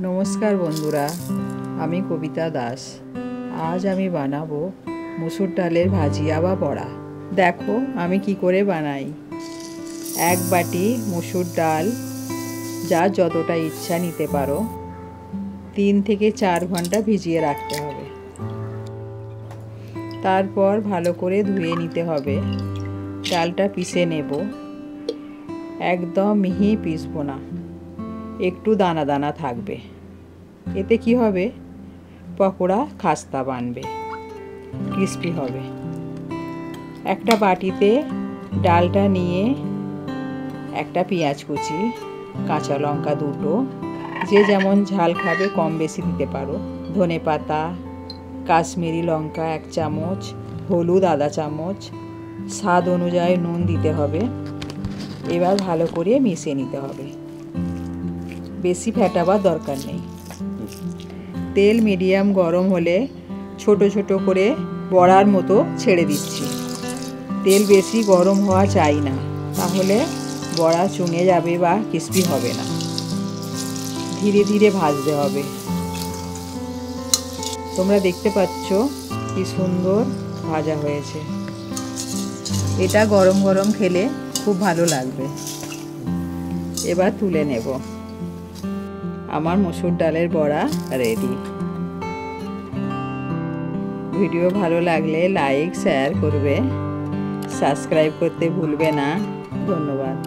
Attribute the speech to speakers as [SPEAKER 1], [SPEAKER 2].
[SPEAKER 1] নমস্কার বন্ধুরা, আমি কবিতা দাস। আজ আমি বানাবো মসুর ডালের ভাজিয়া বা বড়া। দেখো আমি কি করে বানাই। এক বাটি মসুর ডাল, যা যতটা ইচ্ছা নিতে পারো, 3 থেকে 4 ঘন্টা ভিজিয়ে রাখতে হবে। তারপর ভালো করে ধুয়ে নিতে হবে। ডালটা পিষে নেব। একদম মিহি পিষবো না, একটু দানা দানা থাকবে। এতে কি হবে, পকোড়া খাস্তা বানবে, ক্রিস্পি হবে। একটা বাটিতে ডালটা নিয়ে একটা পেঁয়াজ কুচি, কাঁচা লঙ্কা 2টো, যে যেমন ঝাল খাবে কম বেশি দিতে পারো, ধনে পাতা, কাশ্মীরি লঙ্কা 1 চামচ, হলুদ আধা চামচ, স্বাদ অনুযায়ী নুন দিতে হবে। এবার ভালো করে মিশিয়ে নিতে হবে। বেশি ফেটাবার দরকার নেই। তেল মিডিয়াম গরম হলে ছোট ছোট করে বড়ার মতো ছেড়ে দিচ্ছি। তেল বেশি গরম হওয়া চাই না, তাহলে বড়া চুঙে যাবে বা ক্রিস্পি হবে না। ধীরে ধীরে ভাজতে হবে। তোমরা দেখতে পাচ্ছ কি সুন্দর ভাজা হয়েছে। এটা গরম গরম খেলে খুব ভালো লাগবে। এবার তুলে নেব। আমার মসুর ডালের বড়া রেডি। ভিডিও ভালো লাগলে লাইক শেয়ার করবে, সাবস্ক্রাইব করতে ভুলবে না। ধন্যবাদ।